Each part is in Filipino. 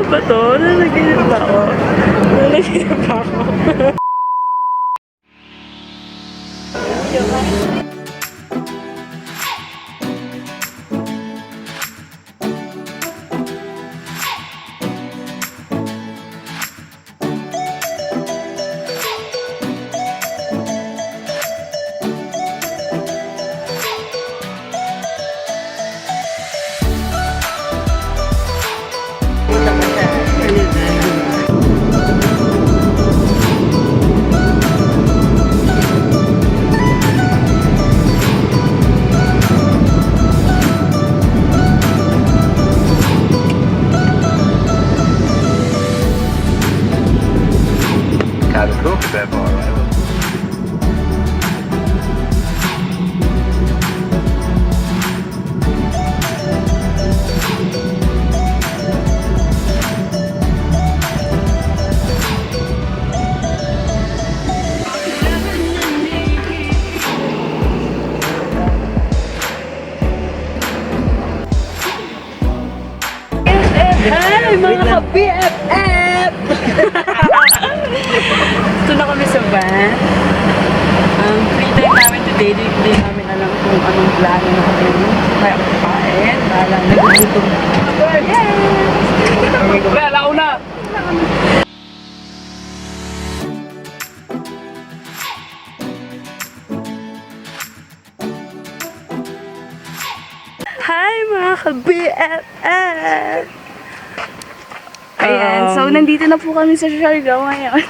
ba to? Nanaginip ba ako? Nanaginip ba ako? Hi, mga ka-BFF! Ito na kami sa van. Free time namin today. Hindi namin alam kung anong plano na kami. Kaya kapain. Bahala, nag-gutom na. Yes! Wala ko na! Hi, mga ka-BFF! Ayan, so nandito na po kami sa Siargao ngayon.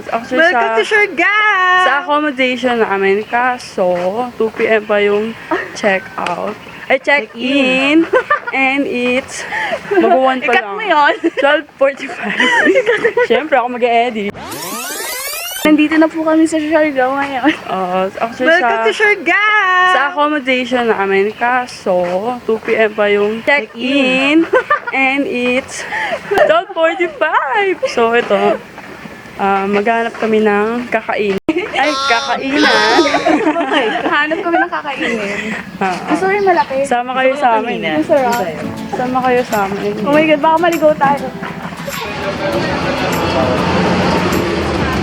Actually Welcome to Siargao! sa accommodation namin, kaso 2 PM pa yung check-out. Ay, check-in! And it's mag-1 pa Ikat lang. mo yun! 12:45. Siyempre, ako mag-e-edit. Nandito na po kami sa Siargao ngayon. Actually Welcome to Siargao! sa accommodation namin, kaso 2 PM pa yung check-in. And it's 12:45. So, ito. Maghanap kami ng kakain. Ay, kakainan. Hanap kami ng kakainin. Ah, Gusto rin malaki. Sama kayo sa amin. Masarap. Sama kayo sa amin. Oh my God, baka maligaw tayo.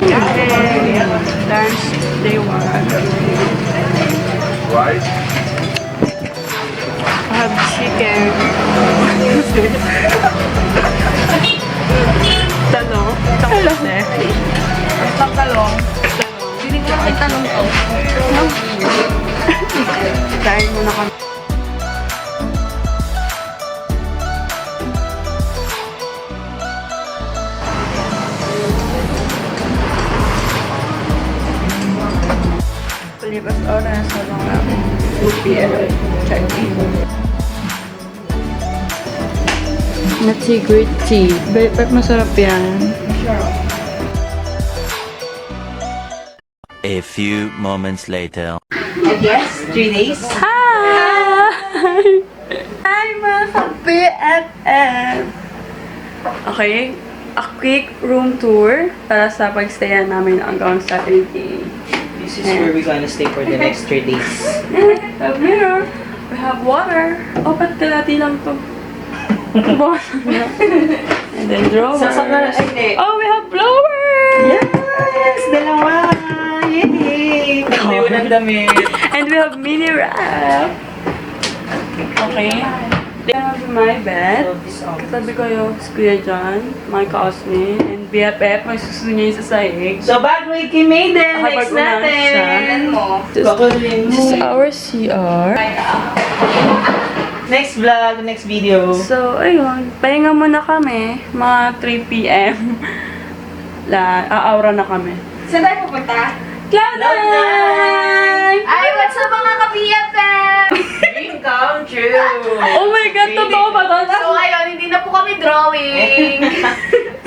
Okay. Lunch, day 1. I have chicken. Talong. Talong. Ang talong. Hindi ko lang talong to. Kain muna kami. Palipas oras sa mga 2 PM check-in. Natigrid tea. Ba't masarap yan? A few moments later. Yes, 3 days. Hi! Hi mga ka-BFF! Okay, a quick room tour para sa pagstayan namin hanggang Saturday. This is where we're gonna stay for the next 3 days. We have mirror, we have water. Oh, ba't kalati lang to? And then drawers. Oh, we have blowers! Yes! Dalawa! Yay! Hindi mo ng damit. And we have mini wrap. Okay. I have my bed. Katabi ko yung si Kuya John, my cousin, and BFF, may susunod niya yung sa sahig. So, bago i-Maiden, next Nakapag-unahan siya. natin. This is our CR. Next vlog, next video. So, ayun. Pahinga muna kami. Mga 3 PM. Aura na kami. Saan tayo pupunta? Cloud9! Ay, what's up mga ka-BFF? Dream come true. Oh my God! Totoo ba to? So ngayon, hindi na po kami drawing.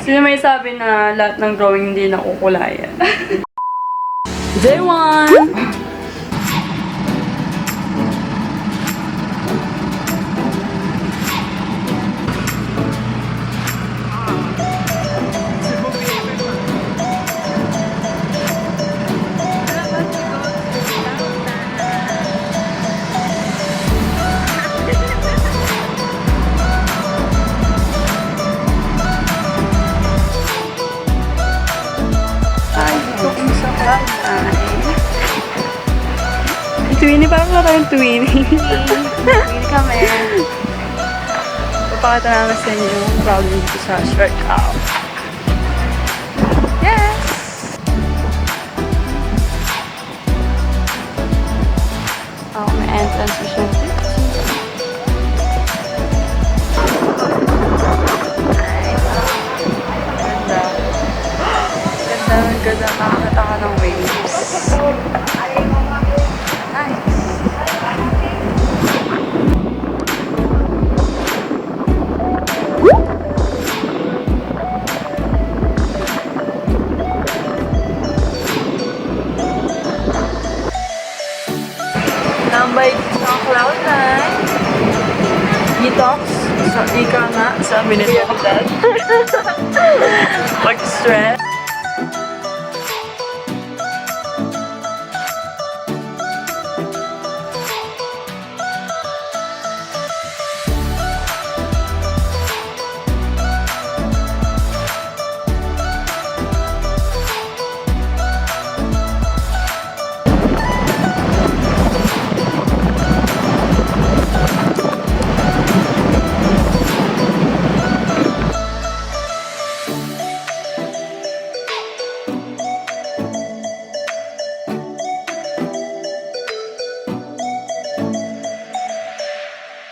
Sino may sabi na lahat ng drawing hindi nakukulayan? Day 1! Twinnie, parang wala tayong twinnie. Hindi kami. Papakita namin sa inyo yung crowd dito sa Siargao. Yes! Oh, may entrance mo siya. Ganda. Ganda. Makakita ka ng waves. Nice. Nambay sa Cloud9. Detox. Sa ika nga. Sabi nito. Pag-stress.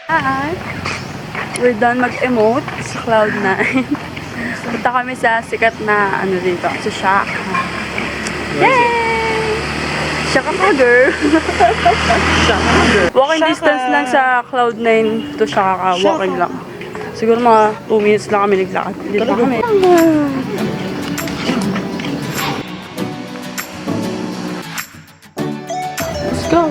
Hi! We're done mag-emote sa Cloud9. Punta kami sa sikat na ano dito, sa Shaka. Yay! Shaka ka, girl! Walking distance lang sa Cloud9 to Shaka. Walking lang. Siguro mga 2 minutes lang kami naglakad. Dito na kami. Let's go!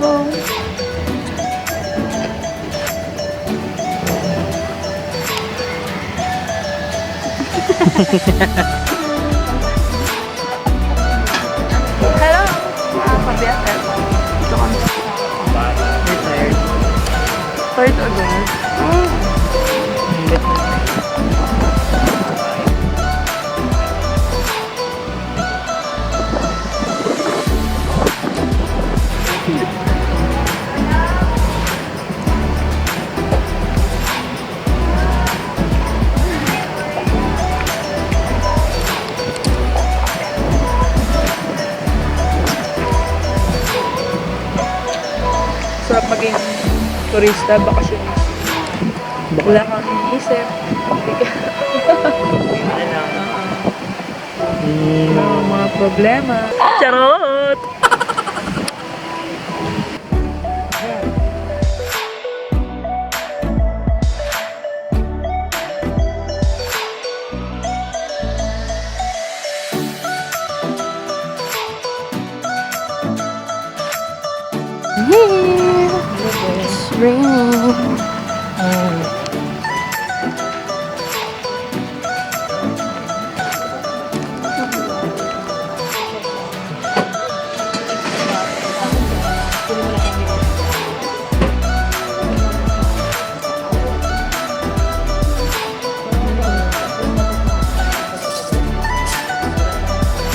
Hello! Mga kabiyate. Ito kami sa Retired. third agad. Sarap maging turista, bakasyonista. Wala kang iniisip. Mga problema. Charot! It's raining.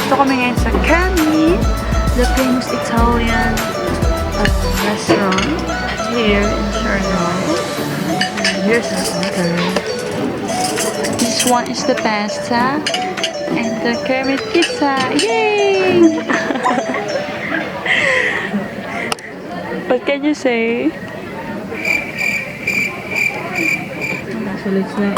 Ito kami ngayon sa Cami, the famous Italian restaurant here in Siargao. Here's the order. This one is the pasta and the Kermit pizza. Yay! What can you say? Sulit na eh.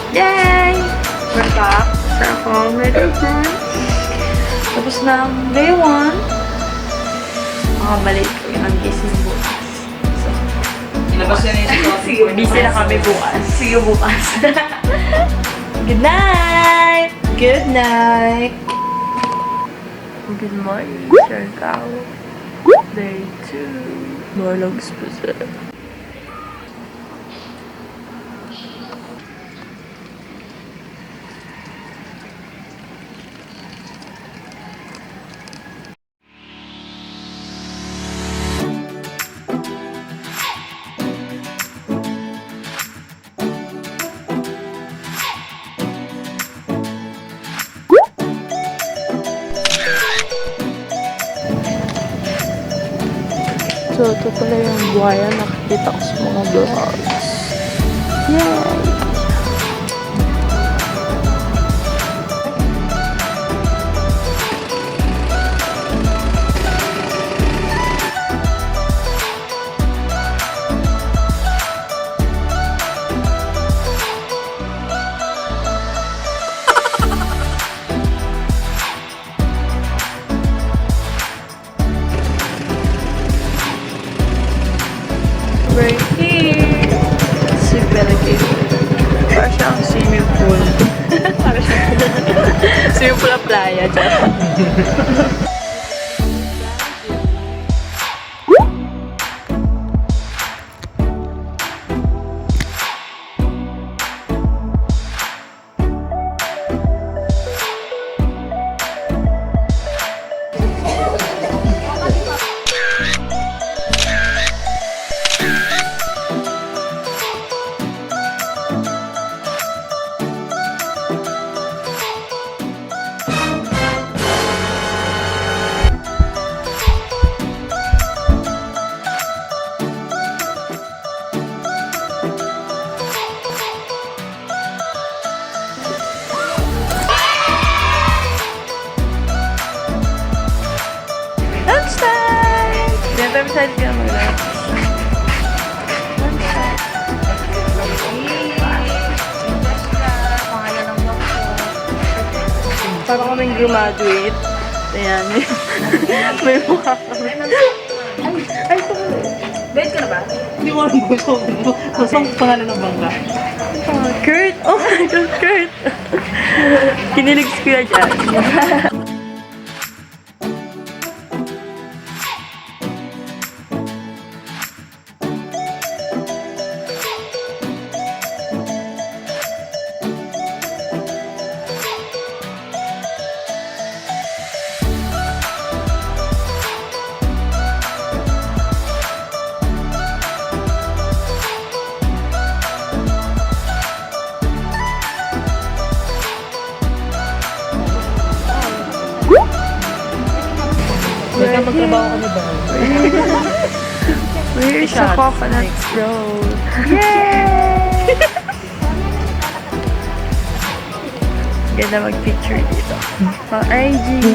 Yay! We're back sa home restaurant. Tapos na ang day 1. Makabalik ko yung gising bukas. Ilabas na yun ito. Sige, busy na kami bukas. See you bukas. Good night! Good night! Good morning, Siargao. Day 2. Morlogs po sir. So, ito pala yung buhaya nakikita ko sa mga vlogs. Yay! We're here! Super cute. Para siyang swimming pool. Para siyang swimming pool na playa. Lunchtime! Diyan tayo beside ka mag-lunch. Parang kaming graduate. Ayan. May mukha kami. Ay, Bed ka na ba? Hindi mo alam kung saan pangalan ng bangka. Kurt! Oh my God, Kurt! Kinilig si Kuya dyan. May ka magtrabaho ka na ba? We're sa Coconut Road. Yay! Ganda mag-picture dito. Pang IG.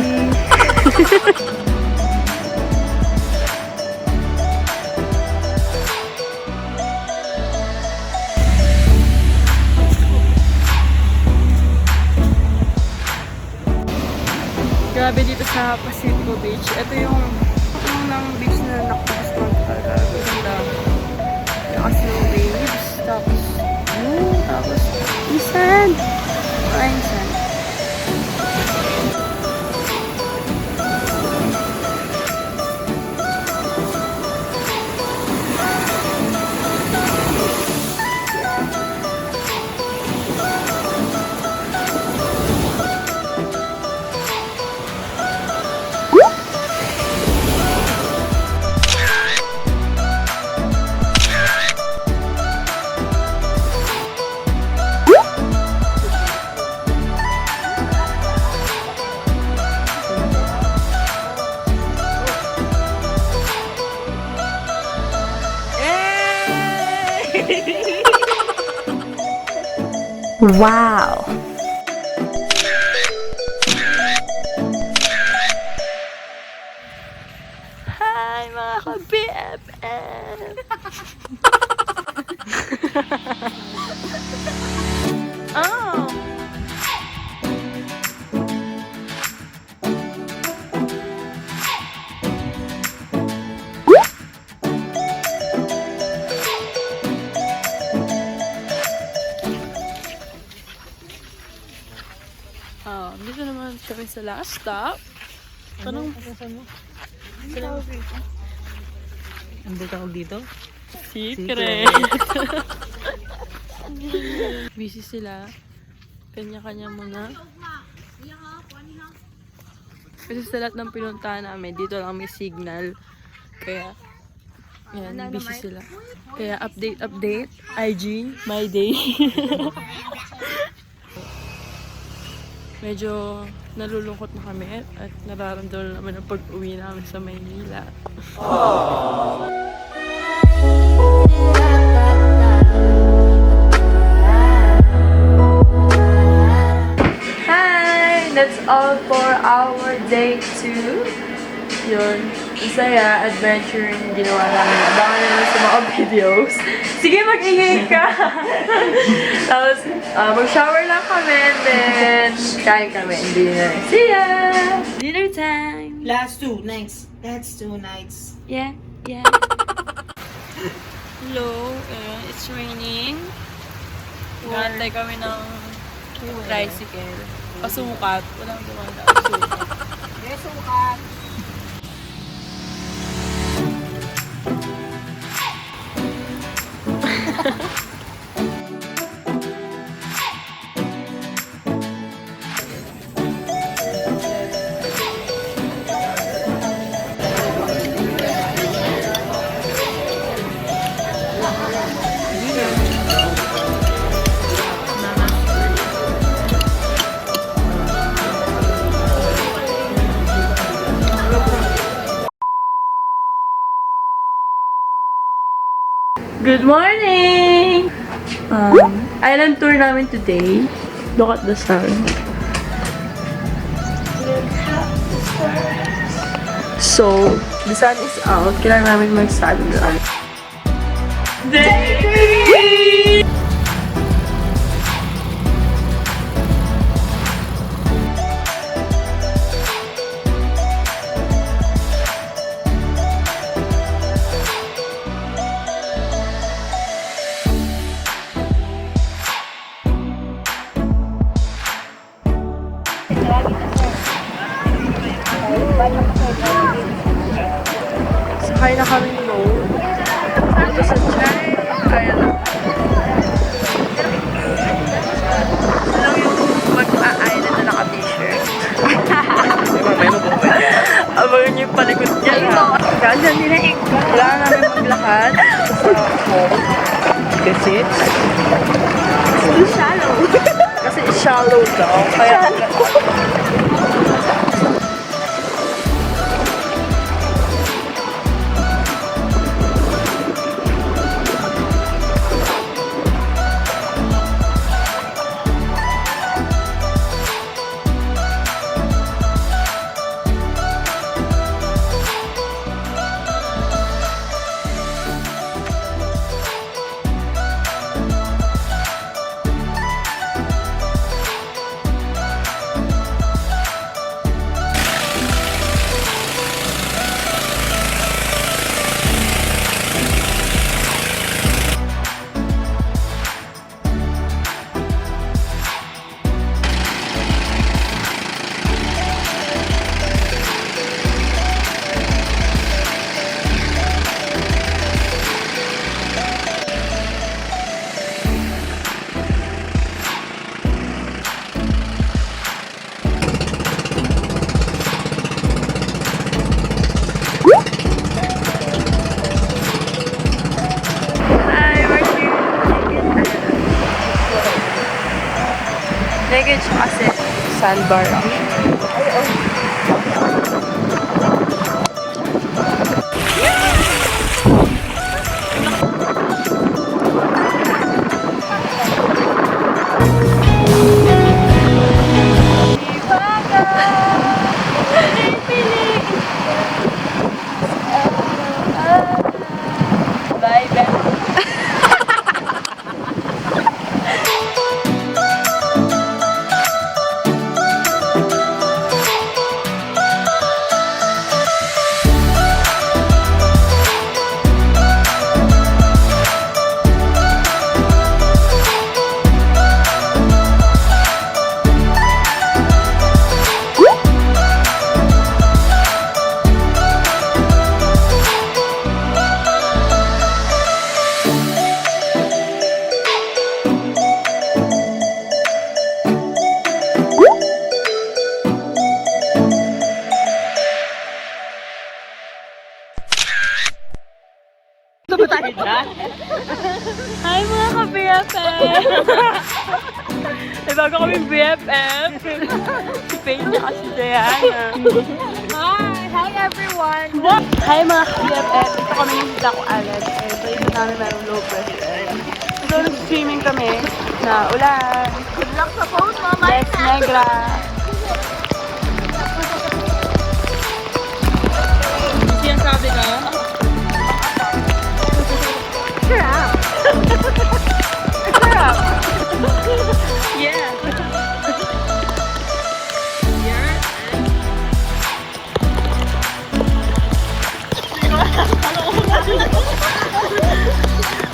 Grabe dito sa Pacifico Beach. Ito yung unang beach na nakagustuhan ko talaga. Ganda. Yung slow waves. Tapos, yung sand. Maraming sand. Wow! Hi mga ka-BFF! Oh! Dito naman kami sa last stop. Anong Ang tawag dito? secret? Busy sila. Kanya-kanya muna. Kasi sa lahat ng pinuntahan namin, dito lang may signal. Kaya, yan, busy sila. Kaya update, IG, my day. Medyo nalulungkot na kami at nararamdaman naman ang pag-uwi namin sa Maynila. Hi! That's all for our day 2. Yun. Masaya, adventuring ginawa namin. Abangan naman sa mga videos. Sige, mag-ingay ka! Tapos, mag-shower lang kami, then kain kami and dinner. See ya! Dinner time! Last 2 nights. That's 2 nights. Yeah, yeah. Hello, it's raining. Gantay kami ng tricycle. Pasukat. Walang dumanda. Pasukat. Yes, sukat. Good morning! Island tour namin today. Look at the sun. So, the sun is out. Kailangan namin mag-sunrise. Day 3! Sakay na kami boat. Ito sa Chai. Kaya lang. Alam yung mag-a-island na naka-t-shirt. Abangan niyo yung palikod niya. Kaya nila ikaw. Kailangan namin maglakad sa boat. That's it. Too shallow. Kasi shallow daw. Kaya Negage kasi sandbar ako. Bye, bye. Hi mga kapiyape! Diba bago kami BFF. Si Paige niya kasi Diana. Hi everyone! Hi mga BFF, ito kami yung Daco Island. Eh, dito namin merong low pressure. So, nag-swimming kami na ulan. Good luck sa post, mama! Yes, Negra. Sinasabi ka? Sarap! Sarap! Yeah.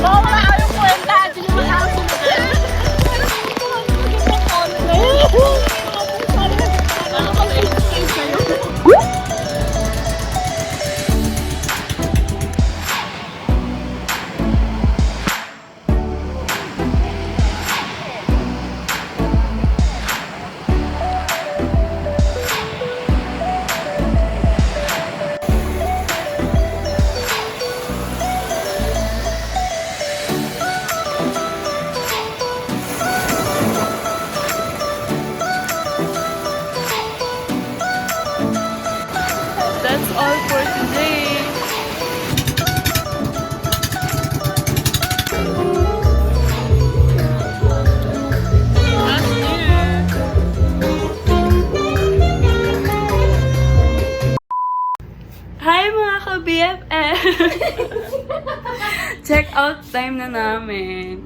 Mama, ano kwenta? Sino mo ako? That's all for today. Last year. Hi mga ka-BFF! Check out time na namin.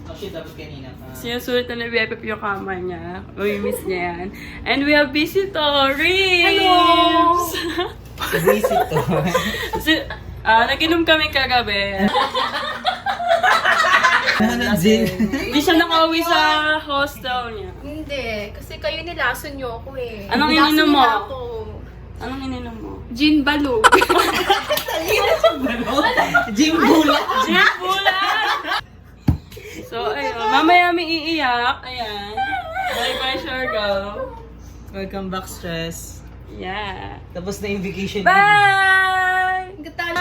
Actually, dapat kanina pa. Sinusulit na BFF yung kama niya. Miss niya yan. And we have visitors! Hello! Visit to. Nag-inom kami kagabi. Hindi siya nakauwi sa hostel niya. Hindi, kasi kayo nilason niyo ako eh. Anong Nilason ininom mo? nila ako. Anong ininom mo? Gin balog. Jim Bula. Jeep bulan! So, ayun. Mamaya may iiyak. Ayan. Bye-bye, Shargo. Welcome back, Stress. Yeah. Tapos na yung vacation. Bye! Gata